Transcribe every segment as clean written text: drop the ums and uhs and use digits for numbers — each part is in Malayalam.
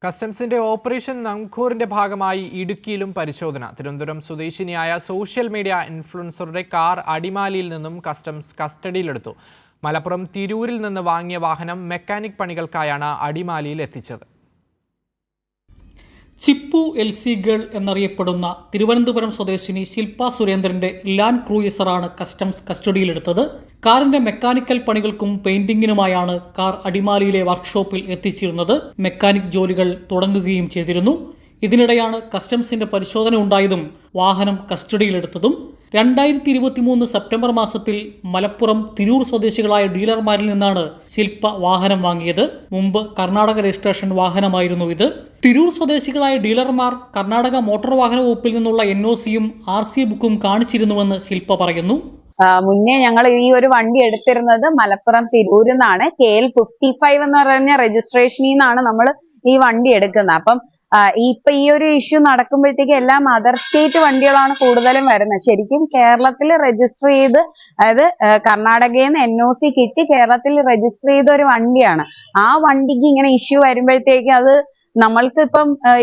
കസ്റ്റംസിന്റെ ഓപ്പറേഷൻ നങ്കൂറിന്റെ ഭാഗമായി ഇടുക്കിയിലും പരിശോധന. തിരുവനന്തപുരം സ്വദേശിനിയായ സോഷ്യൽ മീഡിയ ഇൻഫ്ലുവൻസറുടെ കാർ അടിമാലിയിൽ നിന്നും കസ്റ്റംസ് കസ്റ്റഡിയിലെടുത്തു. മലപ്പുറം തിരൂരിൽ നിന്ന് വാങ്ങിയ വാഹനം മെക്കാനിക് പണികൾക്കായാണ് അടിമാലിയിൽ എത്തിച്ചത്. ചിപ്പു എൽസി ഗേൾ എന്നറിയപ്പെടുന്ന തിരുവനന്തപുരം സ്വദേശിനി ശില്പ സുരേന്ദ്രന്റെ ലാൻഡ് ക്രൂയിസറാണ് കസ്റ്റംസ് കസ്റ്റഡിയിലെടുത്തത്. കാറിന്റെ മെക്കാനിക്കൽ പണികൾക്കും പെയിന്റിങ്ങിനുമായാണ് കാർ അടിമാലിയിലെ വർക്ക്ഷോപ്പിൽ എത്തിച്ചിരുന്നത്. മെക്കാനിക് ജോലികൾ തുടങ്ങുകയും ചെയ്തിരുന്നു. ഇതിനിടെയാണ് കസ്റ്റംസിന്റെ പരിശോധന ഉണ്ടായതും വാഹനം കസ്റ്റഡിയിലെടുത്തതും. 2023 സെപ്റ്റംബർ മാസത്തിൽ മലപ്പുറം തിരൂർ സ്വദേശികളായ ഡീലർമാരിൽ നിന്നാണ് ശില്പ വാഹനം വാങ്ങിയത്. മുമ്പ് കർണാടക രജിസ്ട്രേഷൻ വാഹനമായിരുന്നു ഇത്. തിരൂർ സ്വദേശികളായ ഡീലർമാർ കർണാടക മോട്ടോർ വാഹന വകുപ്പിൽ നിന്നുള്ള NOCയും RC ബുക്കും കാണിച്ചിരുന്നുവെന്ന് ശില്പ പറയുന്നു. മുന്നേ ഞങ്ങൾ ഈ ഒരു വണ്ടി എടുത്തിരുന്നത് മലപ്പുറം തിരൂരിൽ നിന്നാണ്. KL 55 എന്ന് പറഞ്ഞ രജിസ്ട്രേഷനിൽ നിന്നാണ് നമ്മൾ ഈ വണ്ടി എടുക്കുന്നത്. അപ്പം ഇപ്പൊ ഈ ഒരു ഇഷ്യൂ നടക്കുമ്പോഴത്തേക്ക് എല്ലാം അതർ സ്റ്റേറ്റ് വണ്ടികളാണ് കൂടുതലും വരുന്നത്. ശരിക്കും കേരളത്തിൽ രജിസ്റ്റർ ചെയ്ത്, അതായത് കർണാടകയിൽ നിന്ന് NOC കിട്ടി കേരളത്തിൽ രജിസ്റ്റർ ചെയ്ത ഒരു വണ്ടിയാണ്. ആ വണ്ടിക്ക് ഇങ്ങനെ ഇഷ്യൂ വരുമ്പോഴത്തേക്ക് അത് നമ്മൾക്ക്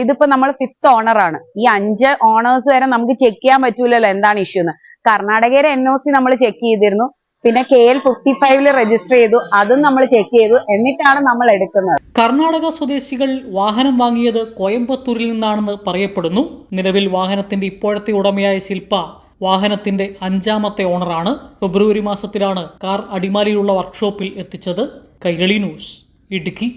ഇതിപ്പോ നമ്മൾ 5th ഓണറാണ്. ഈ 5 ഓണേഴ്സ് വരെ നമുക്ക് ചെക്ക് ചെയ്യാൻ പറ്റൂലല്ലോ എന്താണ് ഇഷ്യൂ എന്ന്. കർണാടകയിലെ NOC നമ്മൾ ചെക്ക് ചെയ്തിരുന്നു. പിന്നെ KL 55 രജിസ്റ്റർ ചെയ്തു, അതും നമ്മൾ ചെക്ക് ചെയ്തു. എന്നിട്ടാണ് നമ്മൾ എടുക്കുന്നത്. കർണാടക സ്വദേശികൾ വാഹനം വാങ്ങിയത് കോയമ്പത്തൂരിൽ നിന്നാണെന്ന് പറയപ്പെടുന്നു. നിലവിൽ വാഹനത്തിന്റെ ഇപ്പോഴത്തെ ഉടമയായ ശില്പ വാഹനത്തിന്റെ 5ാമത്തെ ഓണറാണ്. ഫെബ്രുവരി മാസത്തിലാണ് കാർ അടിമാലിയിലുള്ള വർക്ക്ഷോപ്പിൽ എത്തിച്ചത്. കൈരളി ന്യൂസ്, ഇടുക്കി.